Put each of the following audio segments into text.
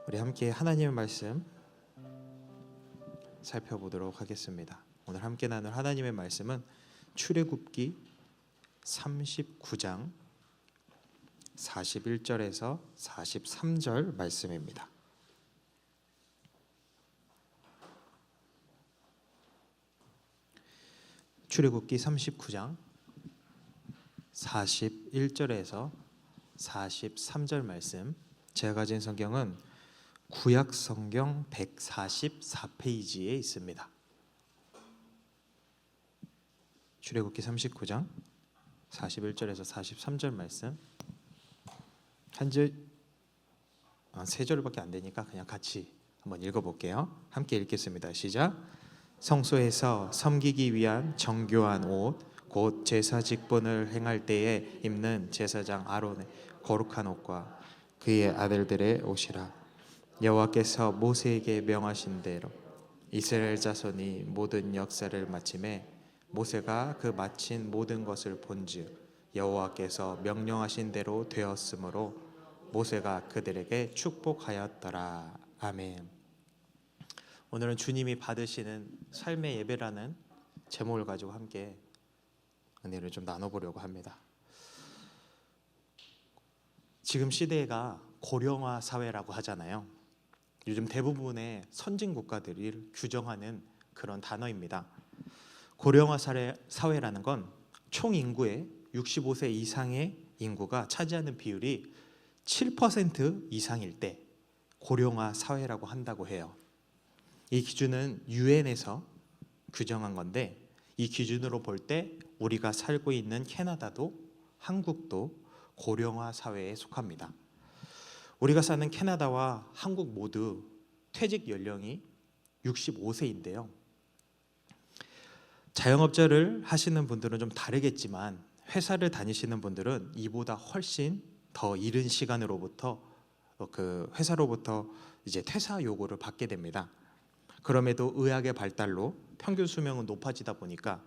우리 함께 하나님의 말씀 살펴보도록 하겠습니다. 오늘 함께 나눌 하나님의 말씀은 출애굽기 39장 41절에서 43절 말씀입니다. 출애굽기 39장 41절에서 43절 말씀, 제가 가진 성경은 구약 성경 144페이지에 있습니다. 출애굽기 39장 41절에서 43절 말씀, 세 절밖에 안 되니까 그냥 같이 한번 읽어볼게요. 함께 읽겠습니다. 시작. 성소에서 섬기기 위한 정교한 옷, 곧 제사 직분을 행할 때에 입는 제사장 아론의 거룩한 옷과 그의 아들들의 옷이라. 여호와께서 모세에게 명하신 대로 이스라엘 자손이 모든 역사를 마침에 모세가 그 마친 모든 것을 본즉 여호와께서 명령하신 대로 되었으므로 모세가 그들에게 축복하였더라. 아멘. 오늘은 주님이 받으시는 삶의 예배라는 제목을 가지고 함께 은혜를 좀 나눠보려고 합니다. 지금 시대가 고령화 사회라고 하잖아요. 요즘 대부분의 선진 국가들이 규정하는 그런 단어입니다. 고령화 사회라는 건 총 인구의 65세 이상의 인구가 차지하는 비율이 7% 이상일 때 고령화 사회라고 한다고 해요. 이 기준은 유엔에서 규정한 건데, 이 기준으로 볼 때 우리가 살고 있는 캐나다도 한국도 고령화 사회에 속합니다. 우리가 사는 캐나다와 한국 모두 퇴직 연령이 65세인데요. 자영업자를 하시는 분들은 좀 다르겠지만 회사를 다니시는 분들은 이보다 훨씬 더 이른 시간으로부터 그 회사로부터 이제 퇴사 요구를 받게 됩니다. 그럼에도 의학의 발달로 평균 수명은 높아지다 보니까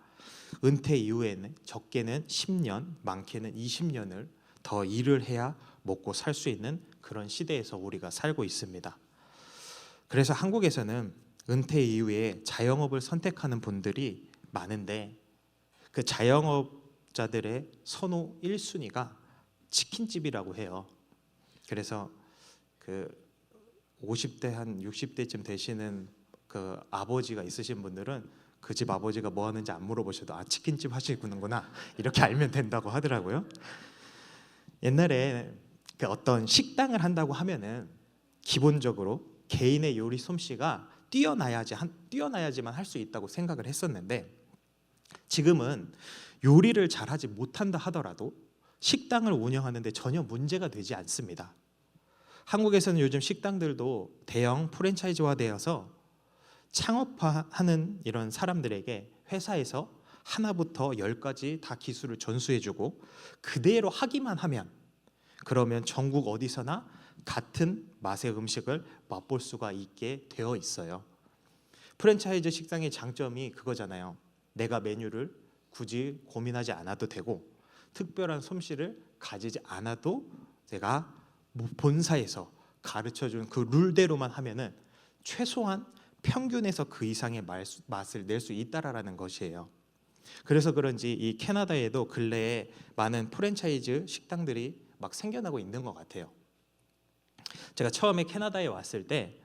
은퇴 이후에는 적게는 10년, 많게는 20년을 더 일을 해야 먹고 살 수 있는 그런 시대에서 우리가 살고 있습니다. 그래서 한국에서는 은퇴 이후에 자영업을 선택하는 분들이 많은데, 그 자영업자들의 선호 1순위가 치킨집이라고 해요. 그래서 그 50대 한 60대쯤 되시는 그 아버지가 있으신 분들은 그 집 아버지가 뭐 하는지 안 물어보셔도 치킨집 하시는구나 이렇게 알면 된다고 하더라고요. 옛날에 그 어떤 식당을 한다고 하면은 기본적으로 개인의 요리 솜씨가 뛰어나야지만 할 수 있다고 생각을 했었는데, 지금은 요리를 잘하지 못한다 하더라도 식당을 운영하는데 전혀 문제가 되지 않습니다. 한국에서는 요즘 식당들도 대형 프랜차이즈화되어서 창업하는 이런 사람들에게 회사에서 하나부터 10까지 다 기술을 전수해주고 그대로 하기만 하면, 그러면 전국 어디서나 같은 맛의 음식을 맛볼 수가 있게 되어 있어요. 프랜차이즈 식당의 장점이 그거잖아요. 내가 메뉴를 굳이 고민하지 않아도 되고, 특별한 솜씨를 가지지 않아도 내가 본사에서 가르쳐준 그 룰대로만 하면은 최소한 평균에서 그 이상의 맛을 낼 수 있다라는 것이에요. 그래서 그런지 이 캐나다에도 근래에 많은 프랜차이즈 식당들이 막 생겨나고 있는 것 같아요. 제가 처음에 캐나다에 왔을 때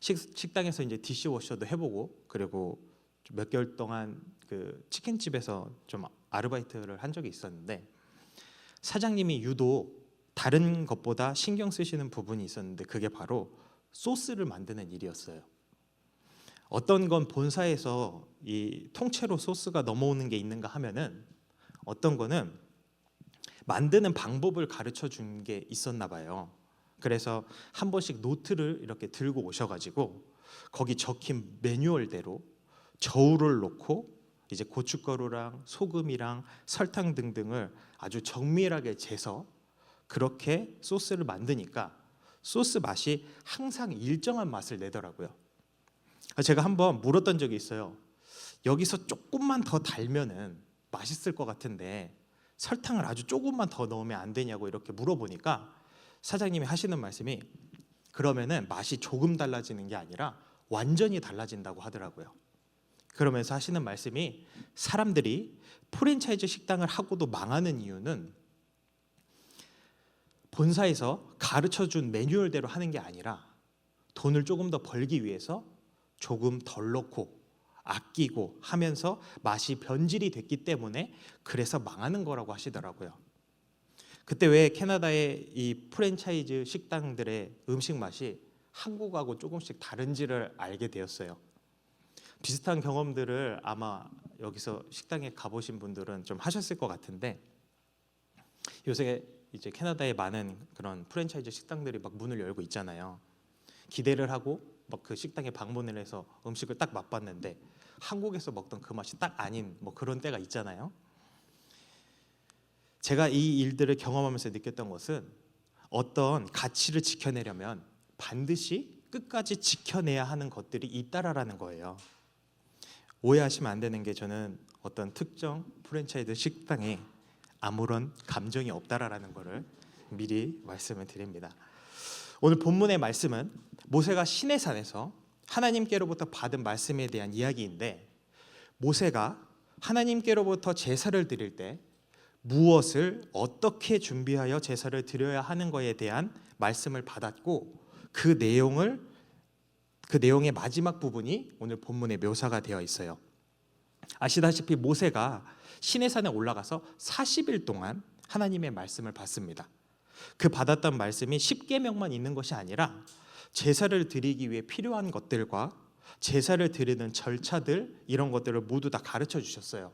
식당에서 이제 디시워셔도 해보고, 그리고 몇 개월 동안 그 치킨집에서 좀 아르바이트를 한 적이 있었는데, 사장님이 유독 다른 것보다 신경 쓰시는 부분이 있었는데 그게 바로 소스를 만드는 일이었어요. 어떤 건 본사에서 이 통째로 소스가 넘어오는 게 있는가 하면은, 어떤 거는 만드는 방법을 가르쳐 준 게 있었나 봐요. 그래서 한 번씩 노트를 이렇게 들고 오셔가지고 거기 적힌 매뉴얼대로 저울을 놓고 이제 고춧가루랑 소금이랑 설탕 등등을 아주 정밀하게 재서 그렇게 소스를 만드니까 소스 맛이 항상 일정한 맛을 내더라고요. 제가 한번 물었던 적이 있어요. 여기서 조금만 더 달면은 맛있을 것 같은데 설탕을 아주 조금만 더 넣으면 안 되냐고 이렇게 물어보니까 사장님이 하시는 말씀이, 그러면은 맛이 조금 달라지는 게 아니라 완전히 달라진다고 하더라고요. 그러면서 하시는 말씀이 사람들이 프랜차이즈 식당을 하고도 망하는 이유는 본사에서 가르쳐준 매뉴얼대로 하는 게 아니라 돈을 조금 더 벌기 위해서 조금 덜 넣고 아끼고 하면서 맛이 변질이 됐기 때문에 그래서 망하는 거라고 하시더라고요. 그때 왜 캐나다의 이 프랜차이즈 식당들의 음식 맛이 한국하고 조금씩 다른지를 알게 되었어요. 비슷한 경험들을 아마 여기서 식당에 가보신 분들은 좀 하셨을 것 같은데, 요새 이제 캐나다에 많은 그런 프랜차이즈 식당들이 막 문을 열고 있잖아요. 기대를 하고 막 그 식당에 방문을 해서 음식을 딱 맛봤는데 한국에서 먹던 그 맛이 딱 아닌 뭐 그런 때가 있잖아요. 제가 이 일들을 경험하면서 느꼈던 것은 어떤 가치를 지켜내려면 반드시 끝까지 지켜내야 하는 것들이 있다라는 거예요. 오해하시면 안 되는 게, 저는 어떤 특정 프랜차이즈 식당에 아무런 감정이 없다라는 것을 미리 말씀을 드립니다. 오늘 본문의 말씀은 모세가 시내산에서 하나님께로부터 받은 말씀에 대한 이야기인데, 모세가 하나님께로부터 제사를 드릴 때 무엇을 어떻게 준비하여 제사를 드려야 하는 것에 대한 말씀을 받았고, 그 내용의 마지막 부분이 오늘 본문에 묘사가 되어 있어요. 아시다시피 모세가 시내산에 올라가서 40일 동안 하나님의 말씀을 받습니다. 그 받았던 말씀이 10계명만 있는 것이 아니라 제사를 드리기 위해 필요한 것들과 제사를 드리는 절차들, 이런 것들을 모두 다 가르쳐 주셨어요.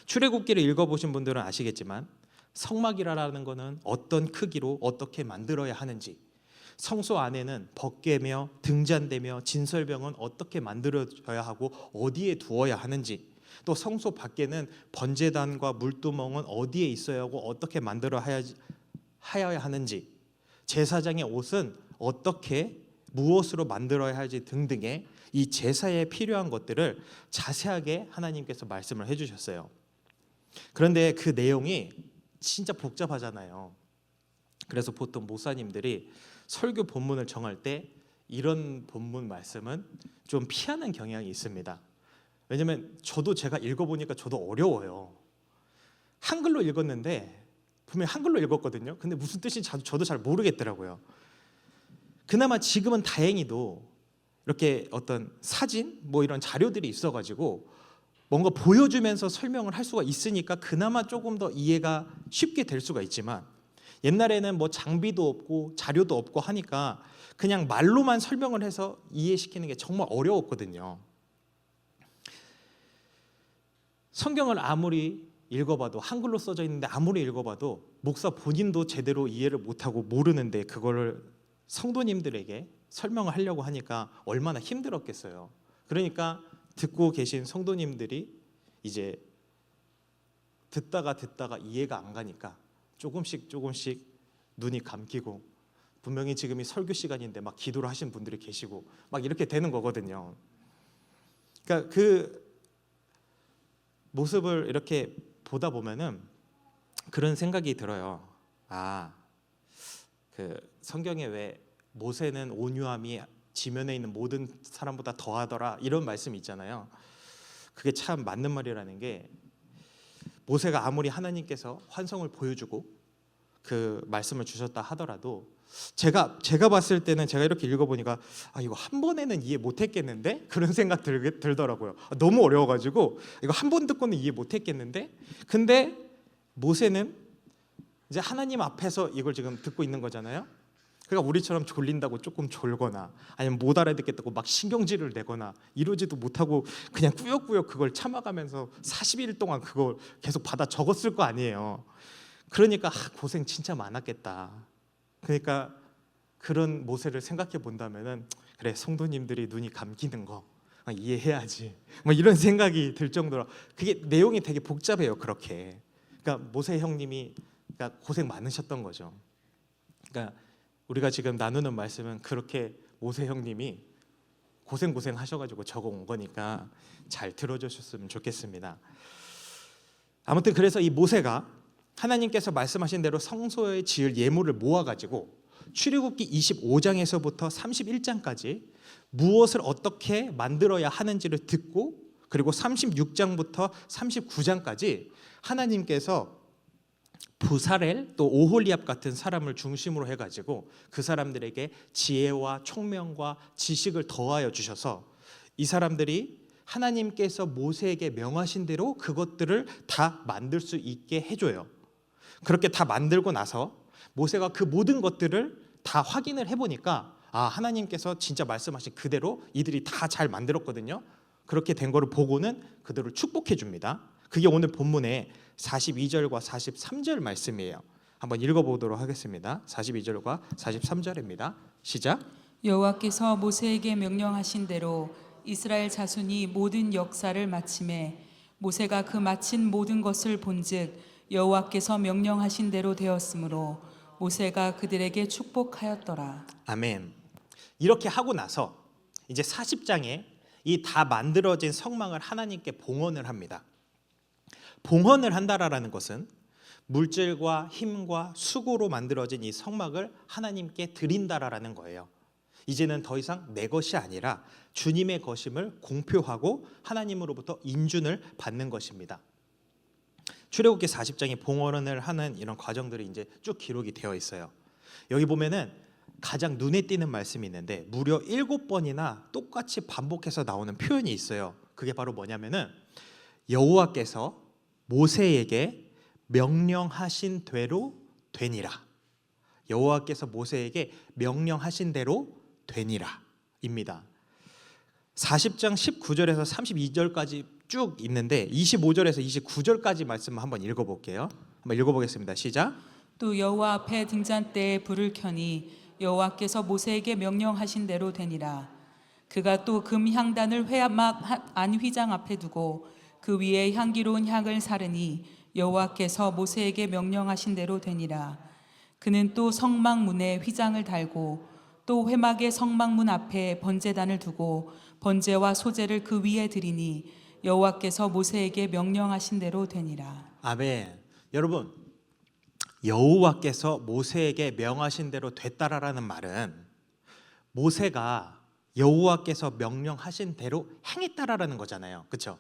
출애굽기를 읽어보신 분들은 아시겠지만 성막이라는 것은 어떤 크기로 어떻게 만들어야 하는지, 성소 안에는 벗개며 등잔대며 진설병은 어떻게 만들어져야 하고 어디에 두어야 하는지, 또 성소 밖에는 번제단과 물두멍은 어디에 있어야 하고 어떻게 만들어야 하는지, 제사장의 옷은 어떻게 무엇으로 만들어야 할지 등등의 이 제사에 필요한 것들을 자세하게 하나님께서 말씀을 해주셨어요. 그런데 그 내용이 진짜 복잡하잖아요. 그래서 보통 목사님들이 설교 본문을 정할 때 이런 본문 말씀은 좀 피하는 경향이 있습니다. 왜냐면 제가 읽어보니까 저도 어려워요. 한글로 읽었는데, 분명히 한글로 읽었거든요. 근데 무슨 뜻인지 저도 잘 모르겠더라고요. 그나마 지금은 다행히도 이렇게 어떤 사진 뭐 이런 자료들이 있어가지고 뭔가 보여주면서 설명을 할 수가 있으니까 그나마 조금 더 이해가 쉽게 될 수가 있지만, 옛날에는 뭐 장비도 없고 자료도 없고 하니까 그냥 말로만 설명을 해서 이해시키는 게 정말 어려웠거든요. 성경을 아무리 읽어봐도, 한글로 써져 있는데 아무리 읽어봐도 목사 본인도 제대로 이해를 못하고 모르는데 그거를 성도님들에게 설명을 하려고 하니까 얼마나 힘들었겠어요. 그러니까 듣고 계신 성도님들이 이제 듣다가 이해가 안 가니까 조금씩 눈이 감기고, 분명히 지금이 설교 시간인데 막 기도를 하신 분들이 계시고 막 이렇게 되는 거거든요. 그러니까 그 모습을 이렇게 보다 보면은 그런 생각이 들어요. 그 성경에 왜 모세는 온유함이 지면에 있는 모든 사람보다 더하더라, 이런 말씀이 있잖아요. 그게 참 맞는 말이라는 게, 모세가 아무리 하나님께서 환성을 보여주고 그 말씀을 주셨다 하더라도 제가 봤을 때는, 제가 이렇게 읽어보니까 이거 한 번에는 이해 못했겠는데, 그런 생각 들더라고요. 너무 어려워가지고 이거 한 번 듣고는 이해 못했겠는데. 근데 모세는 이제 하나님 앞에서 이걸 지금 듣고 있는 거잖아요. 그러니까 우리처럼 졸린다고 조금 졸거나 아니면 못 알아듣겠다고 막 신경질을 내거나 이러지도 못하고 그냥 꾸역꾸역 그걸 참아가면서 40일 동안 그걸 계속 받아 적었을 거 아니에요. 그러니까 고생 진짜 많았겠다. 그러니까 그런 모세를 생각해 본다면은, 그래, 성도님들이 눈이 감기는 거 이해해야지, 뭐 이런 생각이 들 정도로, 그게 내용이 되게 복잡해요. 그렇게. 그러니까 모세 형님이 고생 많으셨던 거죠. 그러니까 우리가 지금 나누는 말씀은 그렇게 모세 형님이 고생 하셔가지고 적어온 거니까 잘 들어주셨으면 좋겠습니다. 아무튼 그래서 이 모세가 하나님께서 말씀하신 대로 성소에 지을 예물을 모아가지고 출애굽기 25장에서부터 31장까지 무엇을 어떻게 만들어야 하는지를 듣고, 그리고 36장부터 39장까지 하나님께서 부사렐 또 오홀리압 같은 사람을 중심으로 해가지고 그 사람들에게 지혜와 총명과 지식을 더하여 주셔서 이 사람들이 하나님께서 모세에게 명하신 대로 그것들을 다 만들 수 있게 해줘요. 그렇게 다 만들고 나서 모세가 그 모든 것들을 다 확인을 해보니까 하나님께서 진짜 말씀하신 그대로 이들이 다 잘 만들었거든요. 그렇게 된 거를 보고는 그들을 축복해 줍니다. 그게 오늘 본문의 42절과 43절 말씀이에요. 한번 읽어보도록 하겠습니다. 42절과 43절입니다. 시작. 여호와께서 모세에게 명령하신 대로 이스라엘 자손이 모든 역사를 마침에 모세가 그 마친 모든 것을 본즉 여호와께서 명령하신 대로 되었으므로 모세가 그들에게 축복하였더라. 아멘. 이렇게 하고 나서 이제 40장에 이 다 만들어진 성막을 하나님께 봉헌을 합니다. 봉헌을 한다라는 것은 물질과 힘과 수고로 만들어진 이 성막을 하나님께 드린다라는 거예요. 이제는 더 이상 내 것이 아니라 주님의 것임을 공표하고 하나님으로부터 인준을 받는 것입니다. 출애굽기 40장에 봉헌을 하는 이런 과정들이 이제 쭉 기록이 되어 있어요. 여기 보면은 가장 눈에 띄는 말씀이 있는데 무려 7번이나 똑같이 반복해서 나오는 표현이 있어요. 그게 바로 뭐냐면은 여호와께서 모세에게 명령하신 대로 되니라. 여호와께서 모세에게 명령하신 대로 되니라 입니다. 40장 19절에서 32절까지 쭉 있는데 25절에서 29절까지 말씀 한번 읽어볼게요. 한번 읽어보겠습니다. 시작. 또 여호와 앞에 등잔대에 불을 켜니 여호와께서 모세에게 명령하신 대로 되니라. 그가 또 금 향단을 회막 안휘장 앞에 두고 그 위에 향기로운 향을 사르니 여호와께서 모세에게 명령하신 대로 되니라. 그는 또 성막문에 휘장을 달고 또 회막의 성막문 앞에 번제단을 두고 번제와 소제를 그 위에 드리니 여호와께서 모세에게 명령하신 대로 되니라. 아멘. 여러분, 여호와께서 모세에게 명하신 대로 됐다라는 말은 모세가 여호와께서 명령하신 대로 행했다라는 거잖아요. 그렇죠?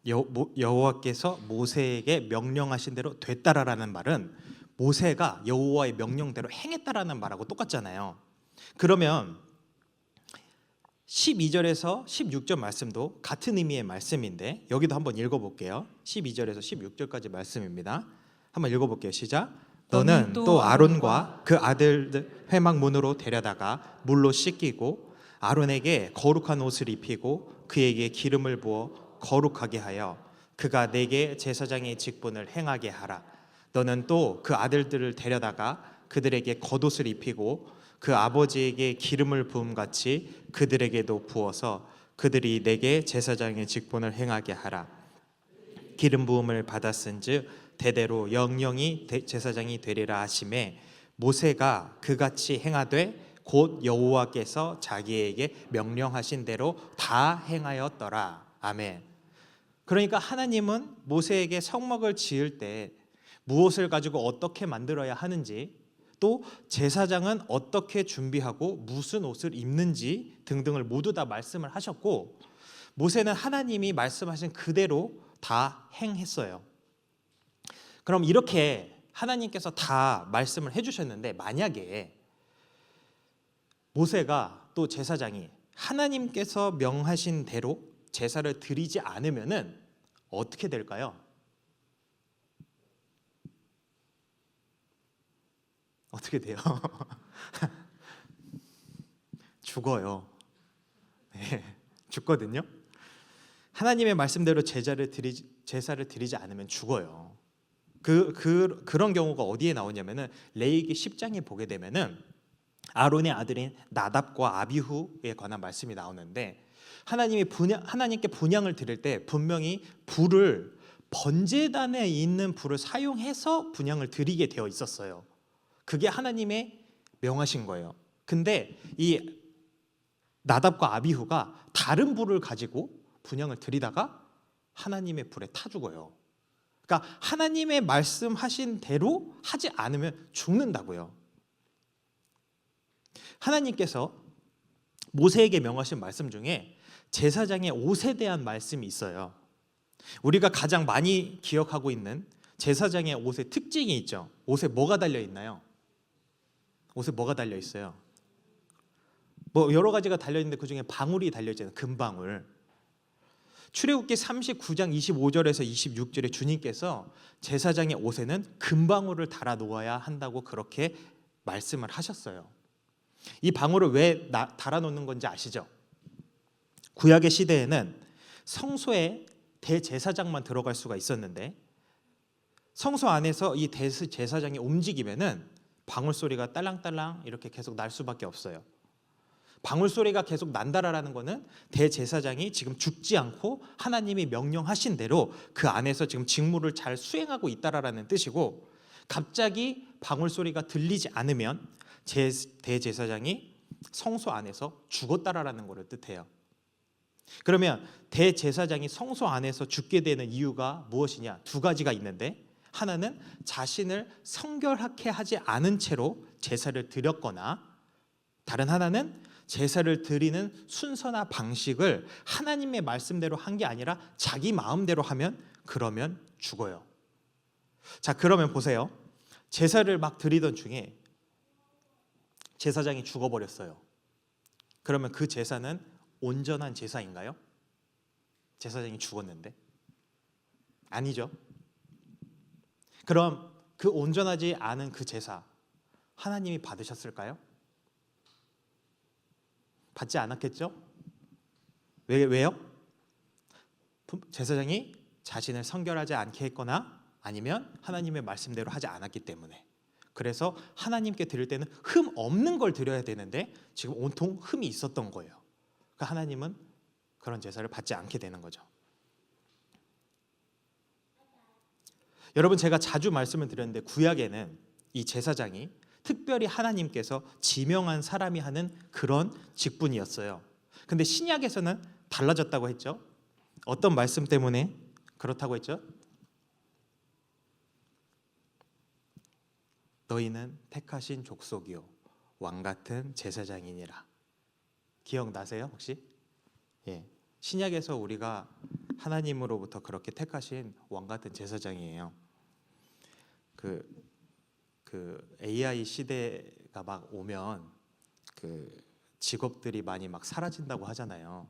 여호와께서 모세에게 명령하신 대로 됐다라는 말은 모세가 여호와의 명령대로 행했다라는 말하고 똑같잖아요. 그러면 12절에서 16절 말씀도 같은 의미의 말씀인데 여기도 한번 읽어볼게요. 12절에서 16절까지 말씀입니다. 한번 읽어볼게요. 시작. 너는 또 아론과 그 아들들 회막 문으로 데려다가 물로 씻기고 아론에게 거룩한 옷을 입히고 그에게 기름을 부어 거룩하게 하여 그가 내게 제사장의 직분을 행하게 하라. 너는 또 그 아들들을 데려다가 그들에게 겉옷을 입히고 그 아버지에게 기름을 부음같이 그들에게도 부어서 그들이 내게 제사장의 직분을 행하게 하라. 기름 부음을 받았은즉 대대로 영영이 제사장이 되리라 하심에 모세가 그같이 행하되 곧 여호와께서 자기에게 명령하신 대로 다 행하였더라. 아멘. 그러니까 하나님은 모세에게 성막을 지을 때 무엇을 가지고 어떻게 만들어야 하는지, 또 제사장은 어떻게 준비하고 무슨 옷을 입는지 등등을 모두 다 말씀을 하셨고, 모세는 하나님이 말씀하신 그대로 다 행했어요. 그럼 이렇게 하나님께서 다 말씀을 해주셨는데 만약에 모세가 또 제사장이 하나님께서 명하신 대로 제사를 드리지 않으면은 어떻게 될까요? 어떻게 돼요? 죽어요. 네, 죽거든요. 하나님의 말씀대로 제사를 드리지 않으면 죽어요. 그런 경우가 어디에 나오냐면은 레위기 10장에 보게 되면은 아론의 아들인 나답과 아비후에 관한 말씀이 나오는데 하나님께 분향을 드릴 때 분명히 불을 번제단에 있는 불을 사용해서 분향을 드리게 되어 있었어요. 그게 하나님의 명하신 거예요. 근데 이 나답과 아비후가 다른 불을 가지고 분향을 드리다가 하나님의 불에 타 죽어요. 그러니까 하나님의 말씀하신 대로 하지 않으면 죽는다고요. 하나님께서 모세에게 명하신 말씀 중에 제사장의 옷에 대한 말씀이 있어요. 우리가 가장 많이 기억하고 있는 제사장의 옷의 특징이 있죠. 옷에 뭐가 달려 있나요? 옷에 뭐가 달려 있어요? 뭐 여러 가지가 달려 있는데 그 중에 방울이 달려 있잖아요. 금방울. 출애굽기 39장 25절에서 26절에 주님께서 제사장의 옷에는 금방울을 달아 놓아야 한다고 그렇게 말씀을 하셨어요. 이 방울을 왜 달아 놓는 건지 아시죠? 구약의 시대에는 성소에 대제사장만 들어갈 수가 있었는데 성소 안에서 이 대제사장이 움직이면은 방울 소리가 딸랑딸랑 이렇게 계속 날 수밖에 없어요. 방울 소리가 계속 난다라는 것은 대제사장이 지금 죽지 않고 하나님이 명령하신 대로 그 안에서 지금 직무를 잘 수행하고 있다라는 뜻이고, 갑자기 방울 소리가 들리지 않으면 대제사장이 성소 안에서 죽었다라는 것을 뜻해요. 그러면 대제사장이 성소 안에서 죽게 되는 이유가 무엇이냐? 두 가지가 있는데, 하나는 자신을 성결하게 하지 않은 채로 제사를 드렸거나, 다른 하나는 제사를 드리는 순서나 방식을 하나님의 말씀대로 한 게 아니라 자기 마음대로 하면 그러면 죽어요. 자, 그러면 보세요. 제사를 막 드리던 중에 제사장이 죽어버렸어요. 그러면 그 제사는 온전한 제사인가요? 제사장이 죽었는데? 아니죠. 그럼 그 온전하지 않은 그 제사 하나님이 받으셨을까요? 받지 않았겠죠? 왜요? 제사장이 자신을 성결하지 않게 했거나 아니면 하나님의 말씀대로 하지 않았기 때문에. 그래서 하나님께 드릴 때는 흠 없는 걸 드려야 되는데 지금 온통 흠이 있었던 거예요. 그러니까 하나님은 그런 제사를 받지 않게 되는 거죠. 여러분, 제가 자주 말씀을 드렸는데 구약에는 이 제사장이 특별히 하나님께서 지명한 사람이 하는 그런 직분이었어요. 근데 신약에서는 달라졌다고 했죠. 어떤 말씀 때문에 그렇다고 했죠? 너희는 택하신 족속이요 왕 같은 제사장이니라. 기억나세요 혹시? 예, 신약에서 우리가 하나님으로부터 그렇게 택하신 왕 같은 제사장이에요. 그 AI 시대가 막 오면 그 직업들이 많이 막 사라진다고 하잖아요.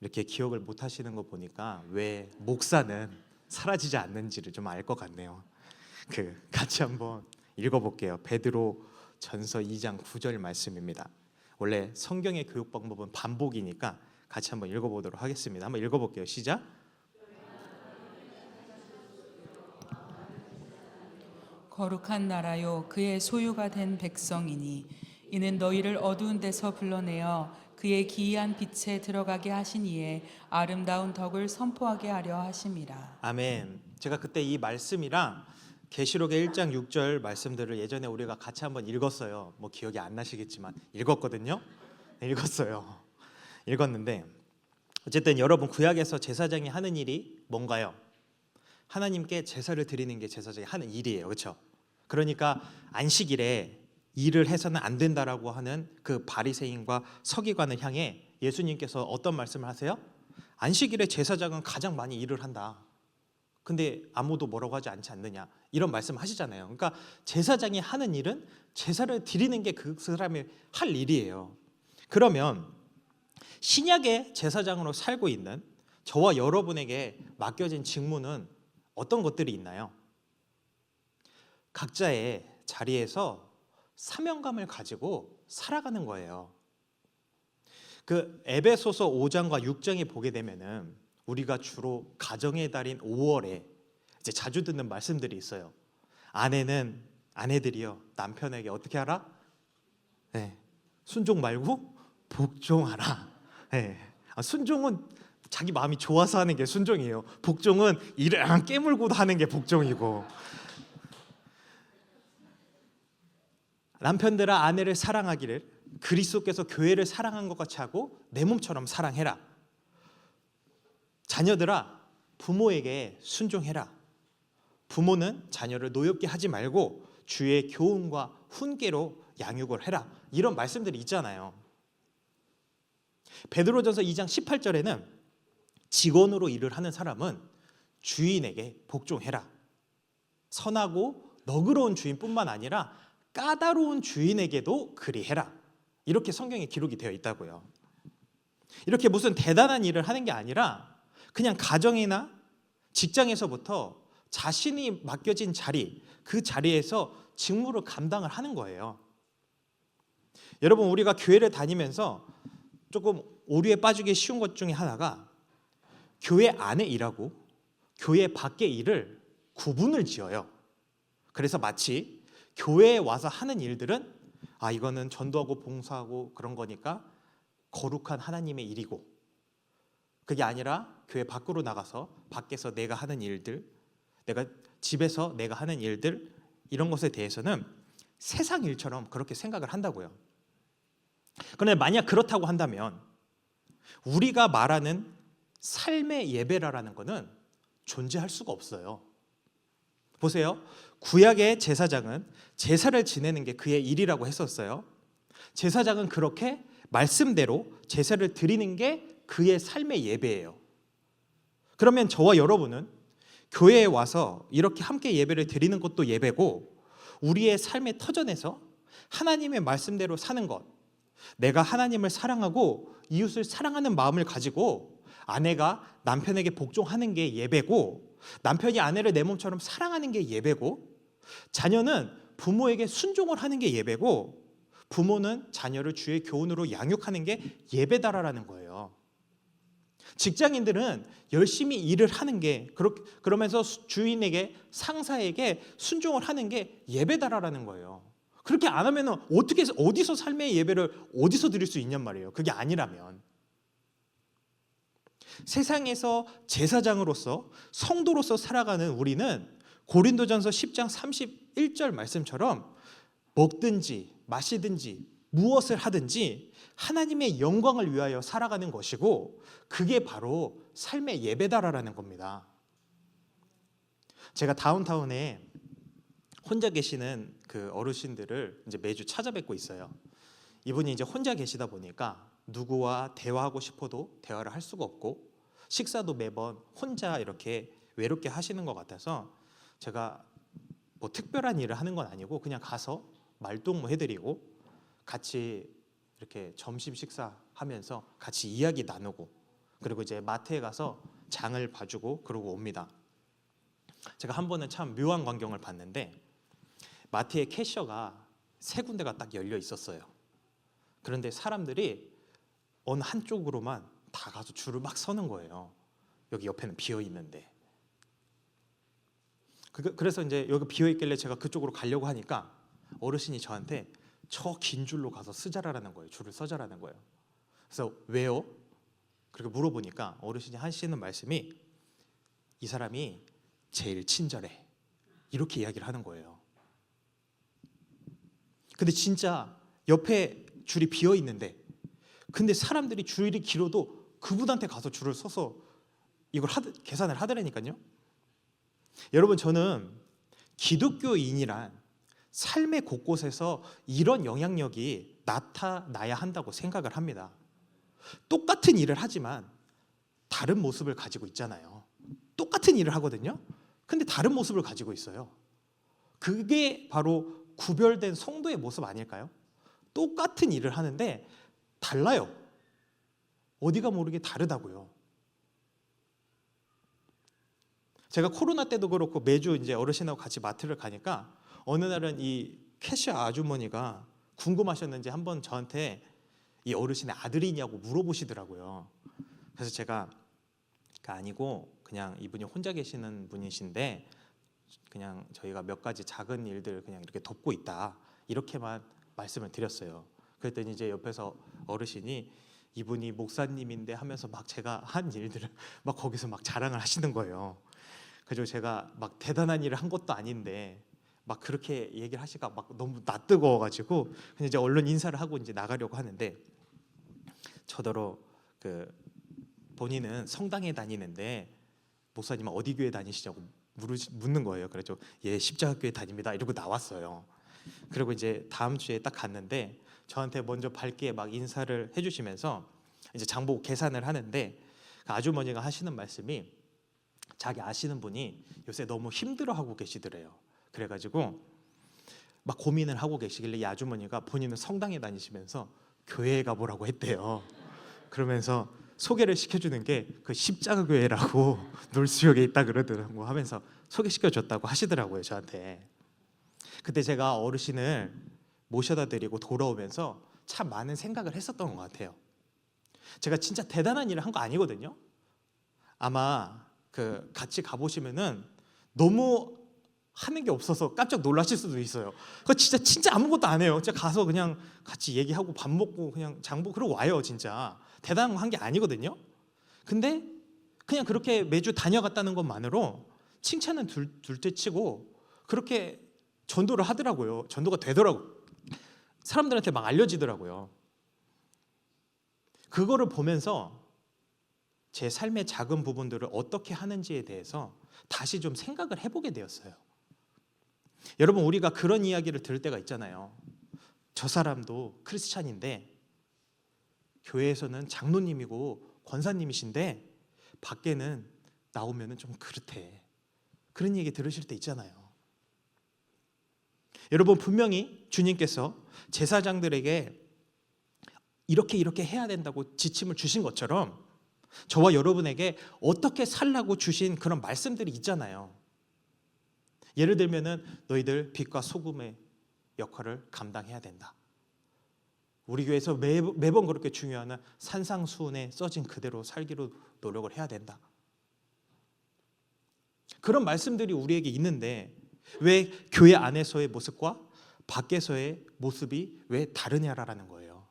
이렇게 기억을 못 하시는 거 보니까 왜 목사는 사라지지 않는지를 좀 알 것 같네요. 같이 한번 읽어볼게요. 베드로 전서 2장 9절 말씀입니다. 원래 성경의 교육 방법은 반복이니까 같이 한번 읽어보도록 하겠습니다. 한번 읽어볼게요. 시작. 거룩한 나라요 그의 소유가 된 백성이니 이는 너희를 어두운 데서 불러내어 그의 기이한 빛에 들어가게 하신 이의 아름다운 덕을 선포하게 하려 하심이라. 아멘. 제가 그때 이 말씀이랑 계시록의 1장 6절 말씀들을 예전에 우리가 같이 한번 읽었어요. 뭐 기억이 안 나시겠지만 읽었거든요. 읽었어요. 읽었는데 어쨌든 여러분, 구약에서 제사장이 하는 일이 뭔가요? 하나님께 제사를 드리는 게 제사장이 하는 일이에요. 그렇죠? 그러니까 안식일에 일을 해서는 안 된다라고 하는 그 바리새인과 서기관을 향해 예수님께서 어떤 말씀을 하세요? 안식일에 제사장은 가장 많이 일을 한다. 근데 아무도 뭐라고 하지 않지 않느냐, 이런 말씀을 하시잖아요. 그러니까 제사장이 하는 일은 제사를 드리는 게 그 사람이 할 일이에요. 그러면 신약의 제사장으로 살고 있는 저와 여러분에게 맡겨진 직무는 어떤 것들이 있나요? 각자의 자리에서 사명감을 가지고 살아가는 거예요. 그 에베소서 5장과 6장에 보게 되면은 우리가 주로 가정의 달인 5월에 이제 자주 듣는 말씀들이 있어요. 아내들이요 남편에게 어떻게 하라? 네, 순종 말고 복종하라. 네. 순종은 자기 마음이 좋아서 하는 게 순종이에요. 복종은 이를 깨물고 하는 게 복종이고. 남편들아 아내를 사랑하기를 그리스도께서 교회를 사랑한 것 같이 하고 내 몸처럼 사랑해라. 자녀들아 부모에게 순종해라. 부모는 자녀를 노엽게 하지 말고 주의 교훈과 훈계로 양육을 해라. 이런 말씀들이 있잖아요. 베드로전서 2장 18절에는 직원으로 일을 하는 사람은 주인에게 복종해라. 선하고 너그러운 주인뿐만 아니라 까다로운 주인에게도 그리해라. 이렇게 성경에 기록이 되어 있다고요. 이렇게 무슨 대단한 일을 하는 게 아니라 그냥 가정이나 직장에서부터 자신이 맡겨진 자리, 그 자리에서 직무를 감당을 하는 거예요. 여러분, 우리가 교회를 다니면서 조금 오류에 빠지기 쉬운 것 중에 하나가 교회 안에 일하고 교회 밖의 일을 구분을 지어요. 그래서 마치 교회에 와서 하는 일들은 이거는 전도하고 봉사하고 그런 거니까 거룩한 하나님의 일이고, 그게 아니라 교회 밖으로 나가서 밖에서 내가 하는 일들, 내가 집에서 내가 하는 일들, 이런 것에 대해서는 세상 일처럼 그렇게 생각을 한다고요. 그런데 만약 그렇다고 한다면 우리가 말하는 삶의 예배라는 것은 존재할 수가 없어요. 보세요. 구약의 제사장은 제사를 지내는 게 그의 일이라고 했었어요. 제사장은 그렇게 말씀대로 제사를 드리는 게 그의 삶의 예배예요. 그러면 저와 여러분은 교회에 와서 이렇게 함께 예배를 드리는 것도 예배고, 우리의 삶의 터전에서 하나님의 말씀대로 사는 것, 내가 하나님을 사랑하고 이웃을 사랑하는 마음을 가지고 아내가 남편에게 복종하는 게 예배고, 남편이 아내를 내 몸처럼 사랑하는 게 예배고, 자녀는 부모에게 순종을 하는 게 예배고, 부모는 자녀를 주의 교훈으로 양육하는 게 예배다라는 거예요. 직장인들은 열심히 일을 하는 게, 그러면서 주인에게, 상사에게 순종을 하는 게 예배다라는 거예요. 그렇게 안 하면 어디서 삶의 예배를 어디서 드릴 수 있냔 말이에요. 그게 아니라면. 세상에서 제사장으로서 성도로서 살아가는 우리는 고린도전서 10장 31절 말씀처럼 먹든지 마시든지 무엇을 하든지 하나님의 영광을 위하여 살아가는 것이고, 그게 바로 삶의 예배다라는 겁니다. 제가 다운타운에 혼자 계시는 그 어르신들을 이제 매주 찾아뵙고 있어요. 이분이 이제 혼자 계시다 보니까 누구와 대화하고 싶어도 대화를 할 수가 없고, 식사도 매번 혼자 이렇게 외롭게 하시는 것 같아서 제가 뭐 특별한 일을 하는 건 아니고 그냥 가서 말동무 해드리고 같이 이렇게 점심 식사하면서 같이 이야기 나누고, 그리고 이제 마트에 가서 장을 봐주고 그러고 옵니다. 제가 한 번은 참 묘한 광경을 봤는데, 마트에 캐셔가 세 군데가 딱 열려 있었어요. 그런데 사람들이 어느 한쪽으로만 다 가서 줄을 막 서는 거예요. 여기 옆에는 비어 있는데. 그래서 이제 여기 비어 있길래 제가 그쪽으로 가려고 하니까 어르신이 저한테 저 긴 줄로 가서 쓰자라는 거예요. 줄을 서자라는 거예요. 그래서 왜요? 그렇게 물어보니까 어르신이 하시는 말씀이, 이 사람이 제일 친절해, 이렇게 이야기를 하는 거예요. 근데 진짜 옆에 줄이 비어 있는데, 근데 사람들이 줄이 길어도 그분한테 가서 줄을 서서 이걸 계산을 하더라니까요. 여러분, 저는 기독교인이란 삶의 곳곳에서 이런 영향력이 나타나야 한다고 생각을 합니다. 똑같은 일을 하지만 다른 모습을 가지고 있잖아요. 똑같은 일을 하거든요. 근데 다른 모습을 가지고 있어요. 그게 바로 구별된 성도의 모습 아닐까요? 똑같은 일을 하는데 달라요. 어디가 모르게 다르다고요. 제가 코로나 때도 그렇고 매주 이제 어르신하고 같이 마트를 가니까 어느 날은 이 캐셔 아주머니가 궁금하셨는지 한번 저한테 이 어르신의 아들이냐고 물어보시더라고요. 그래서 제가 아니고 그냥 이분이 혼자 계시는 분이신데 그냥 저희가 몇 가지 작은 일들 그냥 이렇게 돕고 있다, 이렇게만 말씀을 드렸어요. 그랬더니 이제 옆에서 어르신이 이분이 목사님인데 하면서 막 제가 한 일들을 막 거기서 막 자랑을 하시는 거예요. 그래서 제가 막 대단한 일을 한 것도 아닌데 막 그렇게 얘기를 하시니까 막 너무 낯뜨거워가지고 그냥 이제 얼른 인사를 하고 이제 나가려고 하는데, 저더러 그 본인은 성당에 다니는데 목사님은 어디 교회 다니시냐고 묻는 거예요. 그래서 예, 십자가교회 다닙니다 이러고 나왔어요. 그리고 이제 다음 주에 딱 갔는데 저한테 먼저 밝게 막 인사를 해주시면서 이제 장보 계산을 하는데 그 아주머니가 하시는 말씀이 자기 아시는 분이 요새 너무 힘들어하고 계시더래요. 그래가지고 막 고민을 하고 계시길래 이 아주머니가 본인은 성당에 다니시면서 교회에 가보라고 했대요. 그러면서 소개를 시켜주는 게 그 십자가교회라고 놀수역에 있다 그러더라고 하면서 소개시켜줬다고 하시더라고요 저한테. 그때 제가 어르신을 모셔다 드리고 돌아오면서 참 많은 생각을 했었던 것 같아요. 제가 진짜 대단한 일을 한 거 아니거든요. 아마 그 같이 가보시면은 너무 하는 게 없어서 깜짝 놀라실 수도 있어요. 그거 진짜 아무것도 안 해요. 진짜 가서 그냥 같이 얘기하고 밥 먹고 그냥 장보 그러고 와요. 진짜 대단한 거 한 게 아니거든요. 근데 그냥 그렇게 매주 다녀갔다는 것만으로 칭찬은 둘째치고 그렇게 전도를 하더라고요. 전도가 되더라고요. 사람들한테 막 알려지더라고요. 그거를 보면서 제 삶의 작은 부분들을 어떻게 하는지에 대해서 다시 좀 생각을 해보게 되었어요. 여러분, 우리가 그런 이야기를 들을 때가 있잖아요. 저 사람도 크리스찬인데 교회에서는 장로님이고 권사님이신데 밖에는 나오면은 좀 그렇대. 그런 얘기 들으실 때 있잖아요. 여러분, 분명히 주님께서 제사장들에게 이렇게 해야 된다고 지침을 주신 것처럼 저와 여러분에게 어떻게 살라고 주신 그런 말씀들이 있잖아요. 예를 들면은 너희들 빛과 소금의 역할을 감당해야 된다. 우리 교회에서 매번 그렇게 중요한 산상수훈에 써진 그대로 살기로 노력을 해야 된다. 그런 말씀들이 우리에게 있는데 왜 교회 안에서의 모습과 밖에서의 모습이 왜 다르냐라는 거예요.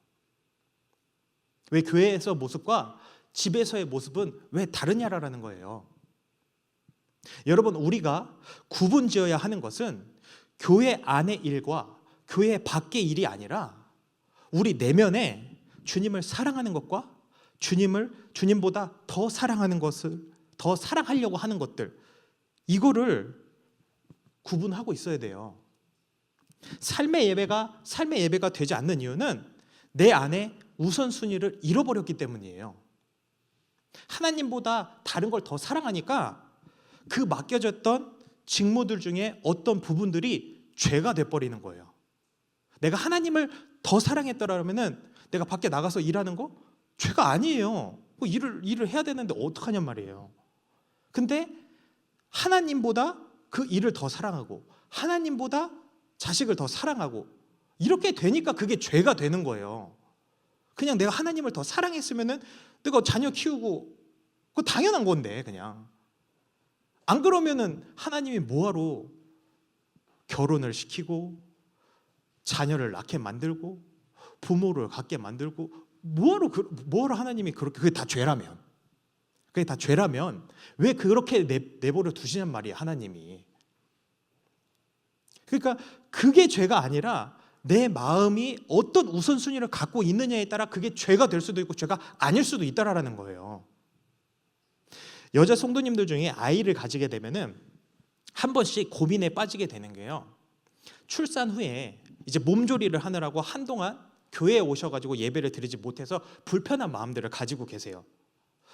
왜 교회에서 모습과 집에서의 모습은 왜 다르냐라는 거예요. 여러분, 우리가 구분지어야 하는 것은 교회 안의 일과 교회 밖의 일이 아니라 우리 내면에 주님을 사랑하는 것과 주님보다 더 사랑하는 것을 더 사랑하려고 하는 것들, 이거를 구분하고 있어야 돼요. 삶의 예배가 되지 않는 이유는 내 안에 우선순위를 잃어버렸기 때문이에요. 하나님보다 다른 걸 더 사랑하니까 그 맡겨졌던 직무들 중에 어떤 부분들이 죄가 돼버리는 거예요. 내가 하나님을 더 사랑했더라면은 내가 밖에 나가서 일하는 거 죄가 아니에요. 일을 해야 되는데 어떡하냔 말이에요. 근데 하나님보다 그 일을 더 사랑하고 하나님보다 자식을 더 사랑하고 이렇게 되니까 그게 죄가 되는 거예요. 그냥 내가 하나님을 더 사랑했으면은 내가 자녀 키우고 그거 당연한 건데 그냥 안 그러면은 하나님이 뭐하러 결혼을 시키고 자녀를 낳게 만들고 부모를 갖게 만들고 뭐하러 하나님이 그렇게 그게 다 죄라면 왜 그렇게 내버려 두시냔 말이에요 하나님이. 그러니까 그게 죄가 아니라 내 마음이 어떤 우선순위를 갖고 있느냐에 따라 그게 죄가 될 수도 있고 죄가 아닐 수도 있다라는 거예요. 여자 성도님들 중에 아이를 가지게 되면은 한 번씩 고민에 빠지게 되는 게요. 출산 후에 이제 몸조리를 하느라고 한동안 교회에 오셔가지고 예배를 드리지 못해서 불편한 마음들을 가지고 계세요.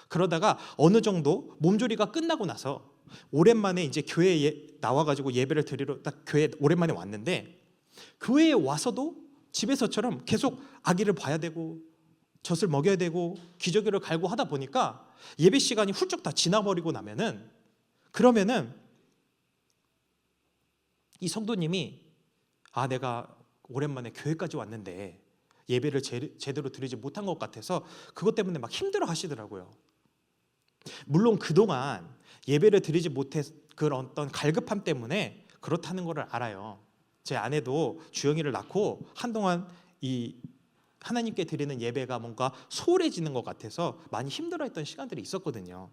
그러다가 어느 정도 몸조리가 끝나고 나서 오랜만에 이제 교회에 나와가지고 예배를 드리러 딱 교회에 오랜만에 왔는데 교회에 와서도 집에서처럼 계속 아기를 봐야 되고 젖을 먹여야 되고 기저귀를 갈고 하다 보니까 예배 시간이 훌쩍 다 지나버리고 나면은 그러면은 이 성도님이 내가 오랜만에 교회까지 왔는데 예배를 제대로 드리지 못한 것 같아서 그것 때문에 막 힘들어 하시더라고요. 물론 그동안 예배를 드리지 못해 그런 어떤 갈급함 때문에 그렇다는 것을 알아요. 제 아내도 주영이를 낳고 한동안 이 하나님께 드리는 예배가 뭔가 소홀해지는 것 같아서 많이 힘들어했던 시간들이 있었거든요.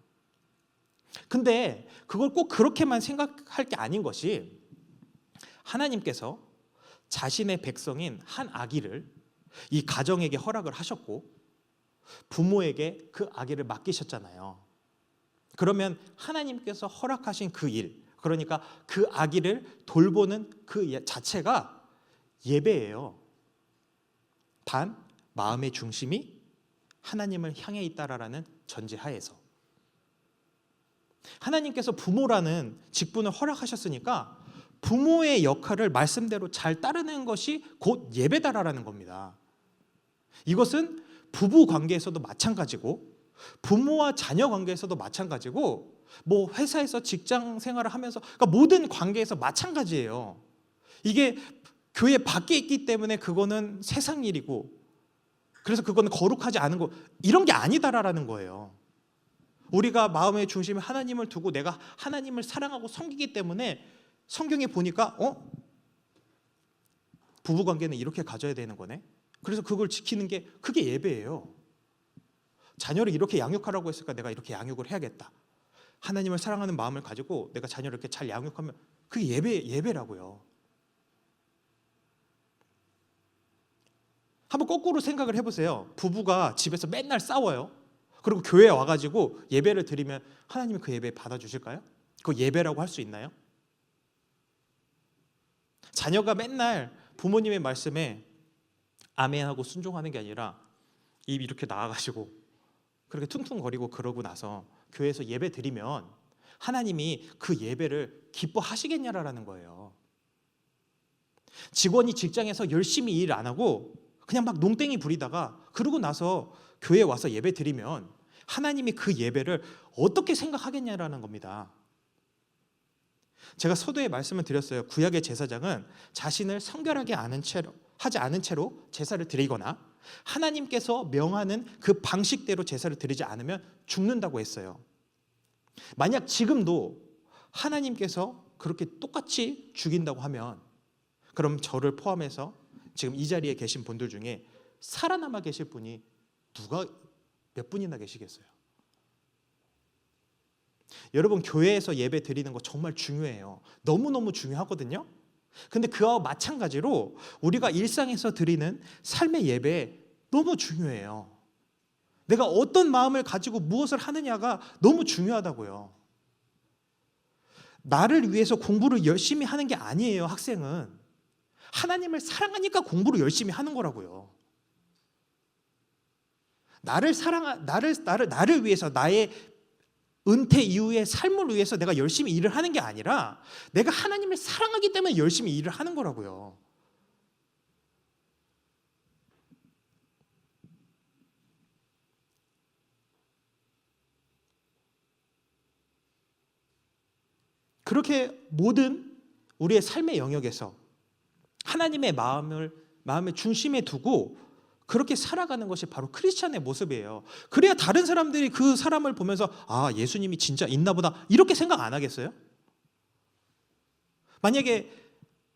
근데 그걸 꼭 그렇게만 생각할 게 아닌 것이 하나님께서 자신의 백성인 한 아기를 이 가정에게 허락을 하셨고 부모에게 그 아기를 맡기셨잖아요. 그러면 하나님께서 허락하신 그 일, 그러니까 그 아기를 돌보는 그 자체가 예배예요. 단 마음의 중심이 하나님을 향해 있다라는 전제하에서 하나님께서 부모라는 직분을 허락하셨으니까 부모의 역할을 말씀대로 잘 따르는 것이 곧 예배다라는 겁니다. 이것은 부부 관계에서도 마찬가지고 부모와 자녀 관계에서도 마찬가지고 뭐 회사에서 직장 생활을 하면서 그러니까 모든 관계에서 마찬가지예요. 이게 교회 밖에 있기 때문에 그거는 세상 일이고 그래서 그거는 거룩하지 않은 거 이런 게 아니다라는 거예요. 우리가 마음의 중심에 하나님을 두고 내가 하나님을 사랑하고 섬기기 때문에 성경에 보니까 부부 관계는 이렇게 가져야 되는 거네. 그래서 그걸 지키는 게 그게 예배예요. 자녀를 이렇게 양육하라고 했으니까 내가 이렇게 양육을 해야겠다. 하나님을 사랑하는 마음을 가지고 내가 자녀를 이렇게 잘 양육하면 그게 예배라고요. 한번 거꾸로 생각을 해보세요. 부부가 집에서 맨날 싸워요. 그리고 교회에 와가지고 예배를 드리면 하나님이 그 예배 받아주실까요? 그거 예배라고 할 수 있나요? 자녀가 맨날 부모님의 말씀에 아멘하고 순종하는 게 아니라 입 이렇게 나와가지고 그렇게 퉁퉁거리고 그러고 나서 교회에서 예배 드리면 하나님이 그 예배를 기뻐하시겠냐라는 거예요. 직원이 직장에서 열심히 일 안 하고 그냥 막 농땡이 부리다가 그러고 나서 교회에 와서 예배 드리면 하나님이 그 예배를 어떻게 생각하겠냐라는 겁니다. 제가 서두에 말씀을 드렸어요. 구약의 제사장은 자신을 성결하게 하지 않은 채로 제사를 드리거나 하나님께서 명하는 그 방식대로 제사를 드리지 않으면 죽는다고 했어요. 만약 지금도 하나님께서 그렇게 똑같이 죽인다고 하면 그럼 저를 포함해서 지금 이 자리에 계신 분들 중에 살아남아 계실 분이 누가 몇 분이나 계시겠어요? 여러분 교회에서 예배 드리는 거 정말 중요해요. 너무너무 중요하거든요. 근데 그와 마찬가지로 우리가 일상에서 드리는 삶의 예배 너무 중요해요. 내가 어떤 마음을 가지고 무엇을 하느냐가 너무 중요하다고요. 나를 위해서 공부를 열심히 하는 게 아니에요. 학생은 하나님을 사랑하니까 공부를 열심히 하는 거라고요. 나를 위해서 나의 은퇴 이후의 삶을 위해서 내가 열심히 일을 하는 게 아니라 내가 하나님을 사랑하기 때문에 열심히 일을 하는 거라고요. 그렇게 모든 우리의 삶의 영역에서 하나님의 마음의 중심에 두고 그렇게 살아가는 것이 바로 크리스찬의 모습이에요. 그래야 다른 사람들이 그 사람을 보면서 아, 예수님이 진짜 있나 보다 이렇게 생각 안 하겠어요? 만약에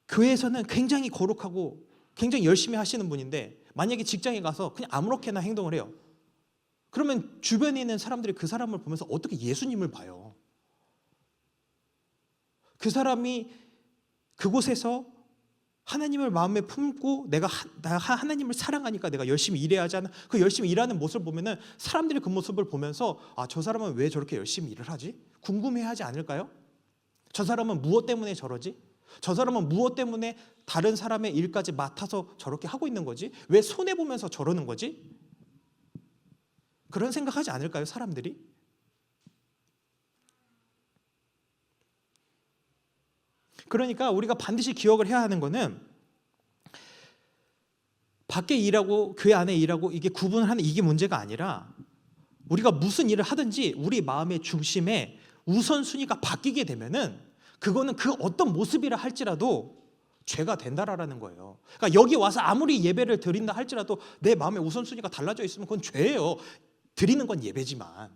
교회에서는 굉장히 거룩하고 굉장히 열심히 하시는 분인데 만약에 직장에 가서 그냥 아무렇게나 행동을 해요. 그러면 주변에 있는 사람들이 그 사람을 보면서 어떻게 예수님을 봐요? 그 사람이 그곳에서 하나님을 마음에 품고 내가 하나님을 사랑하니까 내가 열심히 일해야 하는 그 열심히 일하는 모습을 보면은 사람들이 그 모습을 보면서 아, 저 사람은 왜 저렇게 열심히 일을 하지? 궁금해하지 않을까요? 저 사람은 무엇 때문에 저러지? 저 사람은 무엇 때문에 다른 사람의 일까지 맡아서 저렇게 하고 있는 거지? 왜 손해 보면서 저러는 거지? 그런 생각하지 않을까요, 사람들이? 그러니까 우리가 반드시 기억을 해야 하는 거는 밖에 일하고 교회 안에 일하고 이게 구분을 하는 이게 문제가 아니라 우리가 무슨 일을 하든지 우리 마음의 중심에 우선순위가 바뀌게 되면은 그거는 그 어떤 모습이라 할지라도 죄가 된다라는 거예요. 그러니까 여기 와서 아무리 예배를 드린다 할지라도 내 마음의 우선순위가 달라져 있으면 그건 죄예요. 드리는 건 예배지만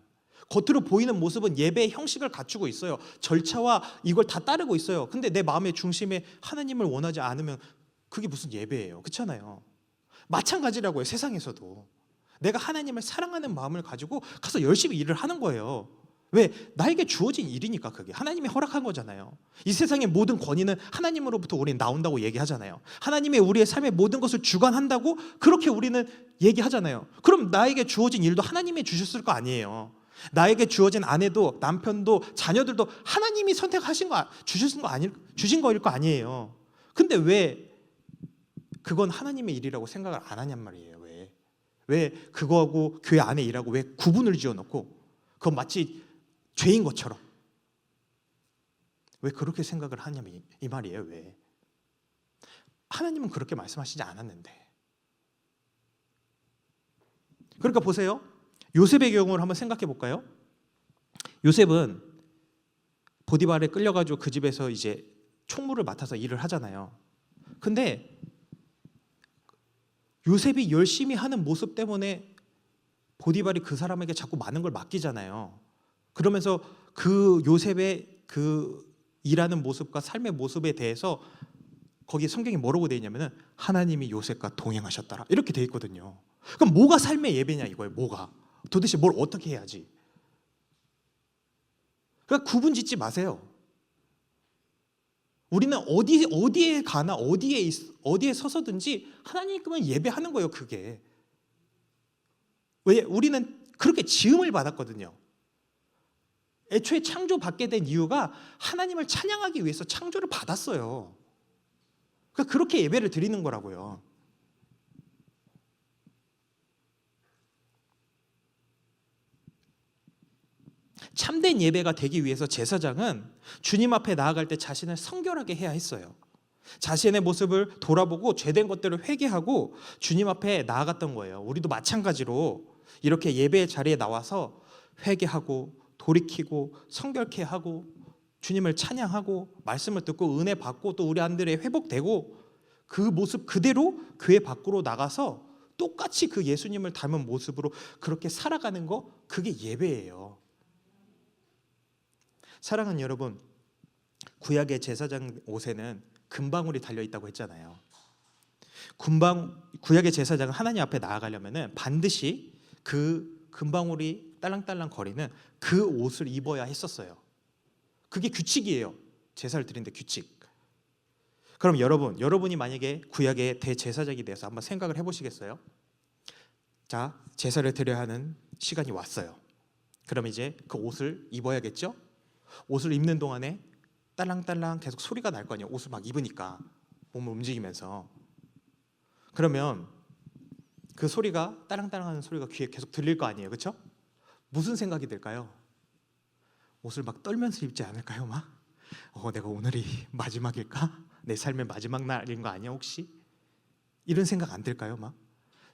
겉으로 보이는 모습은 예배의 형식을 갖추고 있어요. 절차와 이걸 다 따르고 있어요. 근데 내 마음의 중심에 하나님을 원하지 않으면 그게 무슨 예배예요. 그렇잖아요. 마찬가지라고요. 세상에서도. 내가 하나님을 사랑하는 마음을 가지고 가서 열심히 일을 하는 거예요. 왜? 나에게 주어진 일이니까 그게. 하나님이 허락한 거잖아요. 이 세상의 모든 권위는 하나님으로부터 우리는 나온다고 얘기하잖아요. 하나님이 우리의 삶의 모든 것을 주관한다고 그렇게 우리는 얘기하잖아요. 그럼 나에게 주어진 일도 하나님이 주셨을 거 아니에요. 나에게 주어진 아내도 남편도 자녀들도 하나님이 선택하신 거 주신 거일 거 아니에요. 근데 왜 그건 하나님의 일이라고 생각을 안 하냔 말이에요. 왜 그거하고 교회 안에 일하고 왜 구분을 지어놓고 그건 마치 죄인 것처럼 왜 그렇게 생각을 하냐면 이 말이에요. 왜 하나님은 그렇게 말씀하시지 않았는데. 그러니까 보세요. 요셉의 경우를 한번 생각해 볼까요? 요셉은 보디발에 끌려가지고 그 집에서 이제 총무를 맡아서 일을 하잖아요. 근데 요셉이 열심히 하는 모습 때문에 보디발이 그 사람에게 자꾸 많은 걸 맡기잖아요. 그러면서 그 요셉의 그 일하는 모습과 삶의 모습에 대해서 거기 성경이 뭐라고 되어 있냐면은 하나님이 요셉과 동행하셨더라 이렇게 되어 있거든요. 그럼 뭐가 삶의 예배냐 이거예요. 뭐가 도대체 뭘 어떻게 해야지? 그러니까 구분 짓지 마세요. 우리는 어디에 가나 어디에 서서든지 하나님께만 예배하는 거예요. 그게 왜 우리는 그렇게 지음을 받았거든요. 애초에 창조받게 된 이유가 하나님을 찬양하기 위해서 창조를 받았어요. 그러니까 그렇게 예배를 드리는 거라고요. 참된 예배가 되기 위해서 제사장은 주님 앞에 나아갈 때 자신을 성결하게 해야 했어요. 자신의 모습을 돌아보고 죄된 것들을 회개하고 주님 앞에 나아갔던 거예요. 우리도 마찬가지로 이렇게 예배의 자리에 나와서 회개하고 돌이키고 성결케 하고 주님을 찬양하고 말씀을 듣고 은혜 받고 또 우리 안들에 회복되고 그 모습 그대로 교회 밖으로 나가서 똑같이 그 예수님을 닮은 모습으로 그렇게 살아가는 거 그게 예배예요. 사랑하는 여러분, 구약의 제사장 옷에는 금방울이 달려 있다고 했잖아요. 구약의 제사장은 하나님 앞에 나아가려면은 반드시 그 금방울이 딸랑딸랑 거리는 그 옷을 입어야 했었어요. 그게 규칙이에요. 제사를 드리는데 규칙. 그럼 여러분이 만약에 구약의 대제사장이 돼서 한번 생각을 해보시겠어요? 자, 제사를 드려야 하는 시간이 왔어요. 그럼 이제 그 옷을 입어야겠죠? 옷을 입는 동안에 딸랑딸랑 계속 소리가 날 거 아니에요. 옷을 막 입으니까 몸을 움직이면서. 그러면 그 소리가 딸랑딸랑하는 소리가 귀에 계속 들릴 거 아니에요. 그렇죠? 무슨 생각이 들까요? 옷을 막 떨면서 입지 않을까요? 막 내가 오늘이 마지막일까? 내 삶의 마지막 날인 거 아니야 혹시? 이런 생각 안 들까요? 막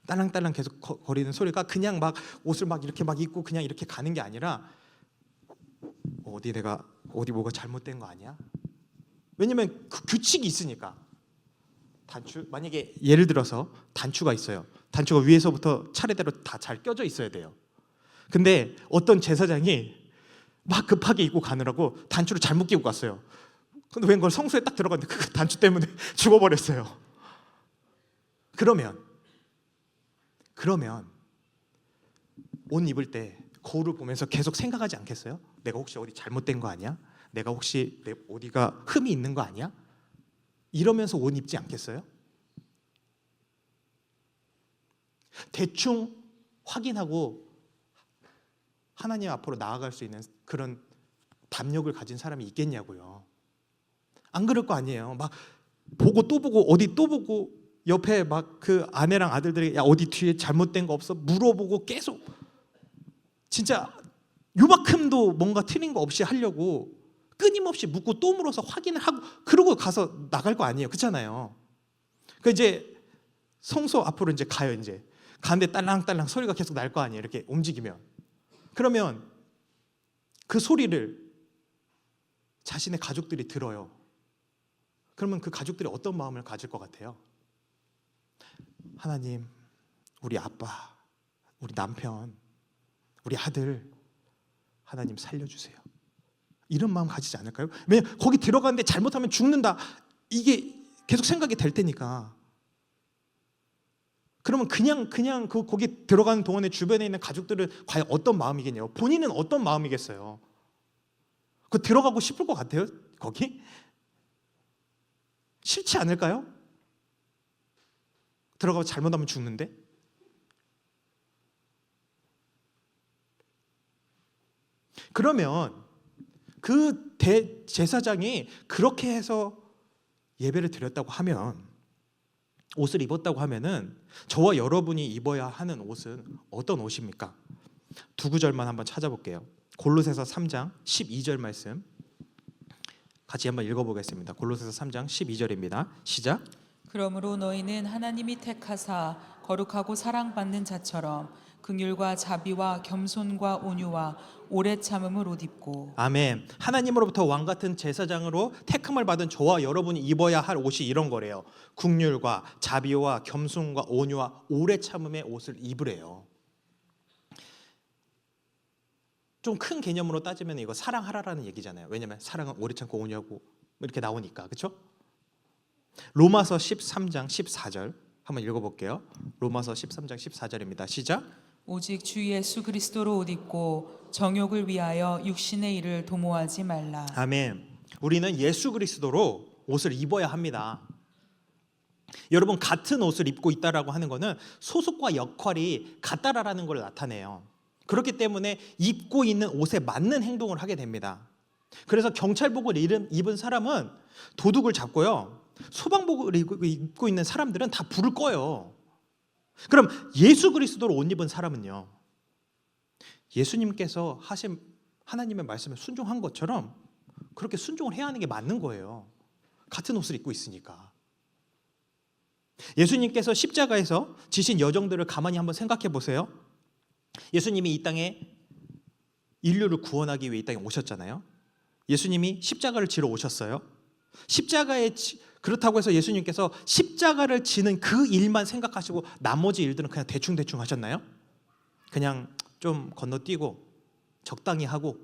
딸랑딸랑 계속 거리는 소리가 그냥 막 옷을 막 이렇게 막 입고 그냥 이렇게 가는 게 아니라 어디 뭐가 잘못된 거 아니야? 왜냐면 그 규칙이 있으니까. 만약에 예를 들어서 단추가 있어요. 단추가 위에서부터 차례대로 다 잘 껴져 있어야 돼요. 근데 어떤 제사장이 막 급하게 입고 가느라고 단추를 잘못 끼고 갔어요. 근데 웬걸 성소에 딱 들어갔는데 그 단추 때문에 죽어버렸어요. 그러면 옷 입을 때 거울을 보면서 계속 생각하지 않겠어요? 내가 혹시 어디 잘못된 거 아니야? 내가 혹시 내 어디가 흠이 있는 거 아니야? 이러면서 옷 입지 않겠어요? 대충 확인하고 하나님 앞으로 나아갈 수 있는 그런 담력을 가진 사람이 있겠냐고요. 안 그럴 거 아니에요. 막 보고 또 보고 어디 또 보고 옆에 막 그 아내랑 아들들에게 야 어디 뒤에 잘못된 거 없어? 물어보고 계속 진짜 요만큼도 뭔가 틀린 거 없이 하려고 끊임없이 묻고 또 물어서 확인을 하고 그러고 가서 나갈 거 아니에요. 그렇잖아요. 그 이제 성소 앞으로 이제 가요. 이제 가는데 딸랑딸랑 소리가 계속 날 거 아니에요. 이렇게 움직이면. 그러면 그 소리를 자신의 가족들이 들어요. 그러면 그 가족들이 어떤 마음을 가질 것 같아요? 하나님, 우리 아빠, 우리 남편, 우리 아들 하나님 살려주세요. 이런 마음 가지지 않을까요? 왜냐면 거기 들어가는데 잘못하면 죽는다. 이게 계속 생각이 될 테니까. 그러면 그냥 거기 들어가는 동안에 주변에 있는 가족들은 과연 어떤 마음이겠냐고. 본인은 어떤 마음이겠어요? 그 들어가고 싶을 것 같아요? 거기? 싫지 않을까요? 들어가고 잘못하면 죽는데? 그러면 그 대제사장이 그렇게 해서 예배를 드렸다고 하면, 옷을 입었다고 하면은 저와 여러분이 입어야 하는 옷은 어떤 옷입니까? 두 구절만 한번 찾아볼게요. 골로새서 3장 12절 말씀 같이 한번 읽어보겠습니다. 골로새서 3장 12절입니다. 시작. 그러므로 너희는 하나님이 택하사 거룩하고 사랑받는 자처럼 긍휼과 자비와 겸손과 온유와 오래 참음을 옷 입고. 아멘. 하나님으로부터 왕 같은 제사장으로 택함을 받은 저와 여러분이 입어야 할 옷이 이런 거래요. 긍휼과 자비와 겸손과 온유와 오래 참음의 옷을 입으래요. 좀 큰 개념으로 따지면 이거 사랑하라라는 얘기잖아요. 왜냐하면 사랑은 오래 참고 온유하고 이렇게 나오니까, 그렇죠? 로마서 13장 14절 한번 읽어볼게요. 로마서 13장 14절입니다. 시작. 오직 주 예수 그리스도로 옷 입고 정욕을 위하여 육신의 일을 도모하지 말라. 아멘. 우리는 예수 그리스도로 옷을 입어야 합니다. 여러분, 같은 옷을 입고 있다라고 하는 것은 소속과 역할이 같다라는 걸 나타내요. 그렇기 때문에 입고 있는 옷에 맞는 행동을 하게 됩니다. 그래서 경찰복을 입은 사람은 도둑을 잡고요, 소방복을 입고 있는 사람들은 다 불을 꺼요. 그럼 예수 그리스도로 옷 입은 사람은요, 예수님께서 하신 하나님의 말씀에 순종한 것처럼 그렇게 순종을 해야 하는 게 맞는 거예요. 같은 옷을 입고 있으니까. 예수님께서 십자가에서 지신 여정들을 가만히 한번 생각해 보세요. 예수님이 이 땅에 인류를 구원하기 위해 이 땅에 오셨잖아요. 예수님이 십자가를 지러 오셨어요. 그렇다고 해서 예수님께서 십자가를 지는 그 일만 생각하시고 나머지 일들은 그냥 대충 하셨나요? 그냥 좀 건너뛰고 적당히 하고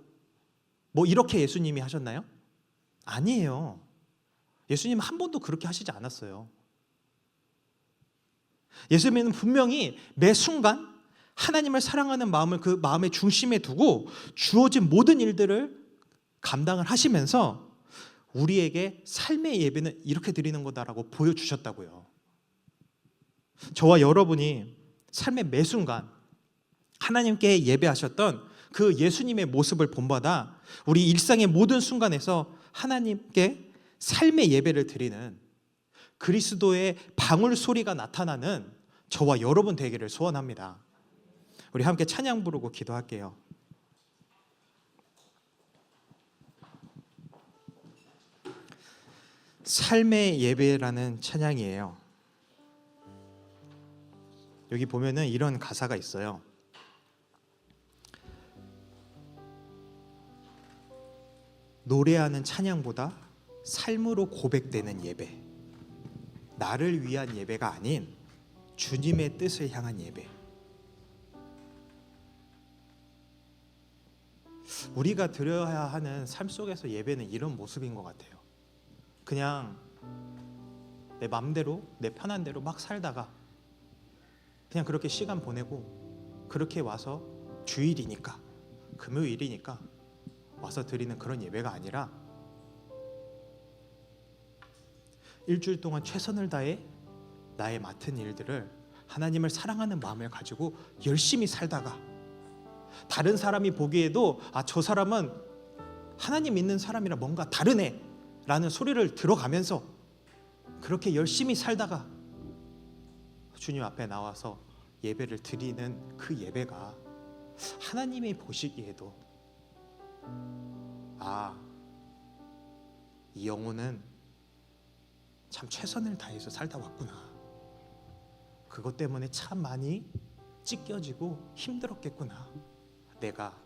뭐 이렇게 예수님이 하셨나요? 아니에요. 예수님은 한 번도 그렇게 하시지 않았어요. 예수님은 분명히 매 순간 하나님을 사랑하는 마음을 그 마음의 중심에 두고 주어진 모든 일들을 감당을 하시면서 우리에게 삶의 예배는 이렇게 드리는 거다라고 보여주셨다고요. 저와 여러분이 삶의 매 순간 하나님께 예배하셨던 그 예수님의 모습을 본받아 우리 일상의 모든 순간에서 하나님께 삶의 예배를 드리는 그리스도의 방울 소리가 나타나는 저와 여러분 되기를 소원합니다. 우리 함께 찬양 부르고 기도할게요. 삶의 예배라는 찬양이에요. 여기 보면은 이런 가사가 있어요. 노래하는 찬양보다 삶으로 고백되는 예배, 나를 위한 예배가 아닌 주님의 뜻을 향한 예배. 우리가 드려야 하는 삶 속에서 예배는 이런 모습인 것 같아요. 그냥 내 마음대로 내 편한 대로 막 살다가 그냥 그렇게 시간 보내고 그렇게 와서 주일이니까 금요일이니까 와서 드리는 그런 예배가 아니라 일주일 동안 최선을 다해 나의 맡은 일들을 하나님을 사랑하는 마음을 가지고 열심히 살다가 다른 사람이 보기에도 저 사람은 하나님 믿는 사람이라 뭔가 다르네 라는 소리를 들어가면서 그렇게 열심히 살다가 주님 앞에 나와서 예배를 드리는 그 예배가 하나님이 보시기에도 이 영혼은 참 최선을 다해서 살다 왔구나, 그것 때문에 참 많이 찢겨지고 힘들었겠구나, 내가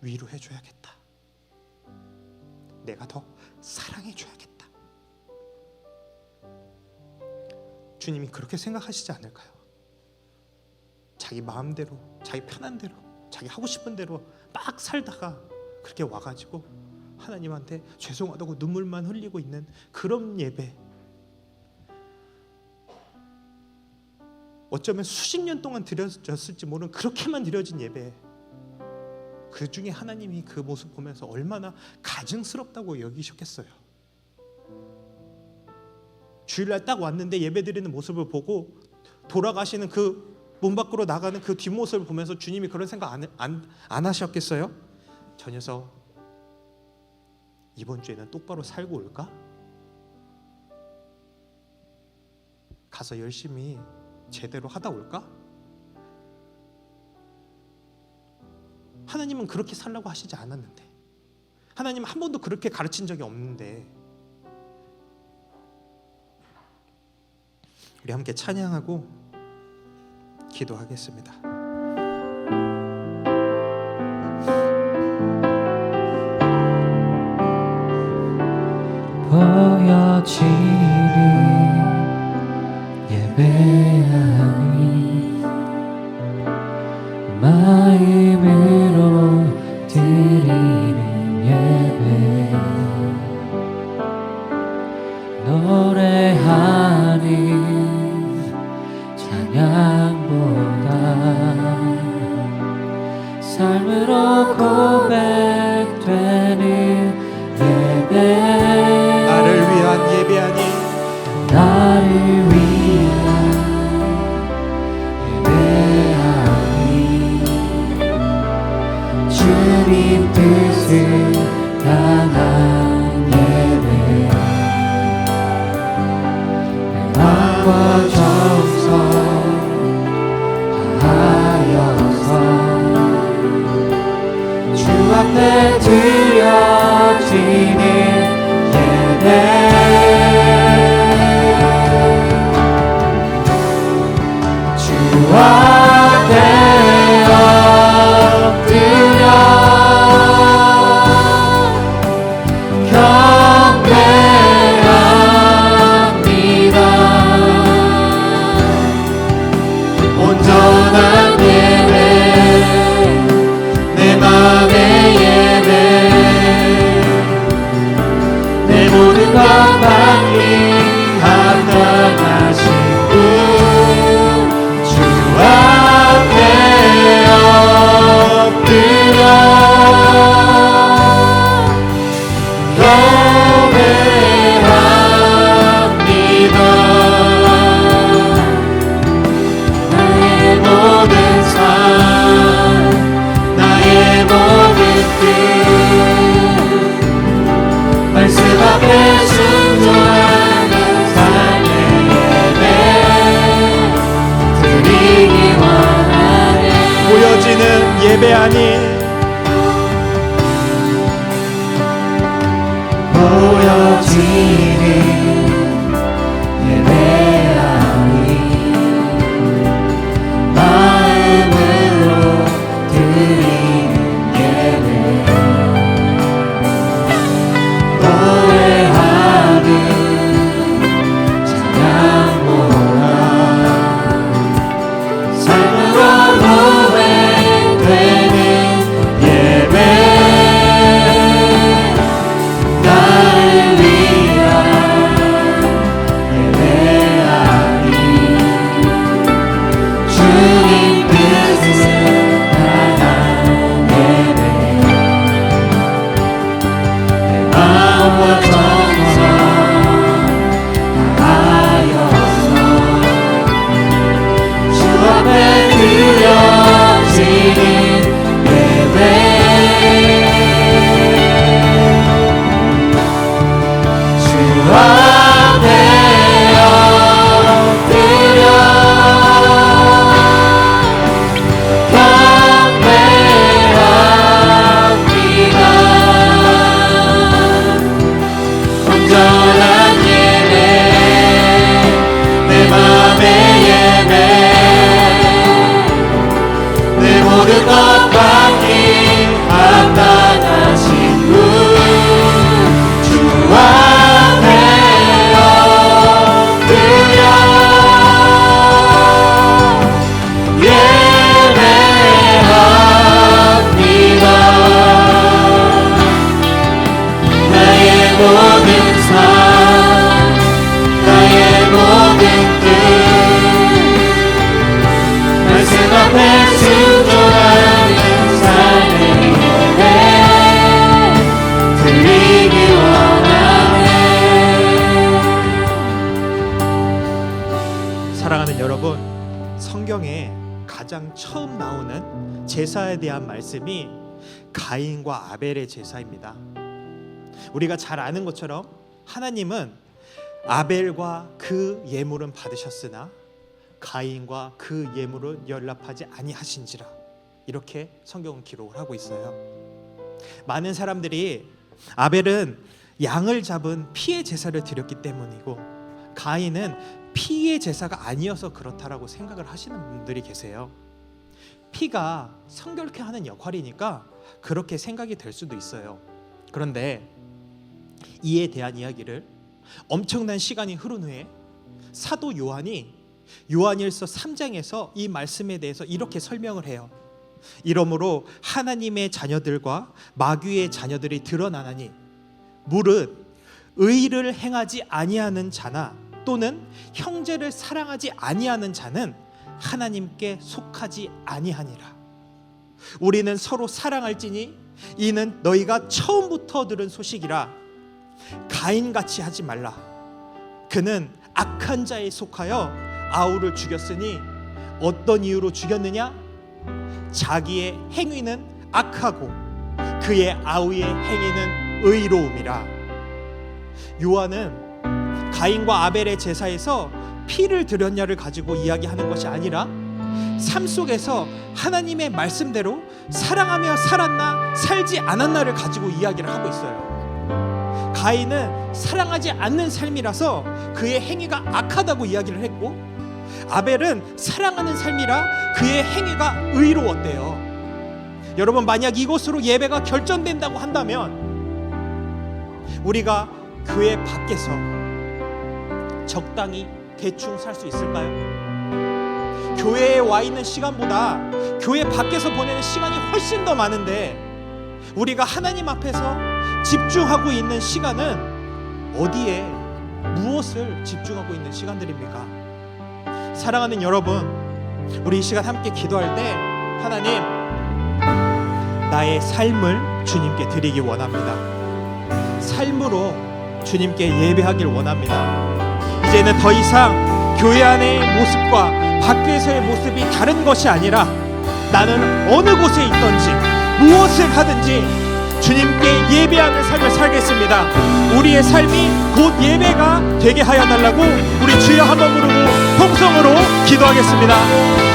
위로해줘야겠다, 내가 더 사랑해줘야겠다. 주님이 그렇게 생각하시지 않을까요? 자기 마음대로, 자기 편한 대로, 자기 하고 싶은 대로 막 살다가 그렇게 와가지고 하나님한테 죄송하다고 눈물만 흘리고 있는 그런 예배, 어쩌면 수십 년 동안 드려졌을지 모르는 그렇게만 드려진 예배, 그 중에 하나님이 그 모습 보면서 얼마나 가증스럽다고 여기셨겠어요. 주일날 딱 왔는데 예배드리는 모습을 보고 돌아가시는 그 문 밖으로 나가는 그 뒷모습을 보면서 주님이 그런 생각 안 하셨겠어요? 저 녀석 이번 주에는 똑바로 살고 올까? 가서 열심히 제대로 하다 올까? 하나님은 그렇게 살라고 하시지 않았는데, 하나님은 한 번도 그렇게 가르친 적이 없는데, 우리 함께 찬양하고 기도하겠습니다. 보여지는 예배하니 마음으로 드리는 예배, 노래하는 찬양보다 삶으로 고백되는 예배, 나를 위한 예배하니 나를 위한 예배하니 주님 뜻을 향한 예배, 내 마음과 정성 다하여서 주 앞에 드려지는 예배, 주 앞에 엎드려 경배합니다. 온전한 예배, 내 맘의 예배, 내 모든 것 받기 합당하신 분, 주 앞에 엎드려 경배합니다. 나의 모든 삶, 나의 모든 뜻, 말씀 앞에 순종하는 삶의 예배 드리기 원하네. 보여지는 예배하니 보여지는 예배하니 마음으로 드리는 예배, 노래하는 찬양보다 삶으로 고백되는 예배, 나를 위한 예배하니 주님 뜻을 향한 예배, 내 마음과 정성 다하여서 주 앞에 드려지는 예배, 주 앞에 엎드려 경배합니다. 온전한 예배, 내 맘의 예배, 내 모든 것 받기 합당하신 분, 주 앞에 엎드려 예배합니다. 나의 모든 삶, 나의 모든 뜻, 말씀 앞에 순종하는 삶의 예배 드리기 원하네. 사랑하는 여러분, 성경에 가장 처음 나오는 제사에 대한 말씀이 가인과 아벨의 제사입니다. 우리가 잘 아는 것처럼 하나님은 아벨과 그 예물은 받으셨으나 가인과 그 예물은 연락하지 아니하신지라, 이렇게 성경은 기록을 하고 있어요. 많은 사람들이 아벨은 양을 잡은 피의 제사를 드렸기 때문이고 가인은 피의 제사가 아니어서 그렇다라고 생각을 하시는 분들이 계세요. 피가 성결케 하는 역할이니까 그렇게 생각이 될 수도 있어요. 그런데 이에 대한 이야기를 엄청난 시간이 흐른 후에 사도 요한이 요한일서 3장에서 이 말씀에 대해서 이렇게 설명을 해요. 이러므로 하나님의 자녀들과 마귀의 자녀들이 드러나나니 물은 의를 행하지 아니하는 자나 또는 형제를 사랑하지 아니하는 자는 하나님께 속하지 아니하니라. 우리는 서로 사랑할지니 이는 너희가 처음부터 들은 소식이라. 가인같이 하지 말라. 그는 악한 자에 속하여 아우를 죽였으니 어떤 이유로 죽였느냐? 자기의 행위는 악하고 그의 아우의 행위는 의로움이라. 요한은 가인과 아벨의 제사에서 피를 드렸냐를 가지고 이야기하는 것이 아니라 삶 속에서 하나님의 말씀대로 사랑하며 살았나 살지 않았나를 가지고 이야기를 하고 있어요. 가인은 사랑하지 않는 삶이라서 그의 행위가 악하다고 이야기를 했고, 아벨은 사랑하는 삶이라 그의 행위가 의로웠대요. 여러분, 만약 이것으로 예배가 결정된다고 한다면 우리가 교회 밖에서 적당히 대충 살 수 있을까요? 교회에 와 있는 시간보다 교회 밖에서 보내는 시간이 훨씬 더 많은데 우리가 하나님 앞에서 집중하고 있는 시간은 어디에 무엇을 집중하고 있는 시간들입니까? 사랑하는 여러분, 우리 이 시간 함께 기도할 때 하나님, 나의 삶을 주님께 드리기 원합니다. 삶으로 주님께 예배하길 원합니다. 이제는 더 이상 교회 안의 모습과 밖에서의 모습이 다른 것이 아니라 나는 어느 곳에 있든지 무엇을 하든지 주님께 예배하는 삶을 살겠습니다. 우리의 삶이 곧 예배가 되게 하여 달라고 우리 주여 한번 부르고 통성으로 기도하겠습니다.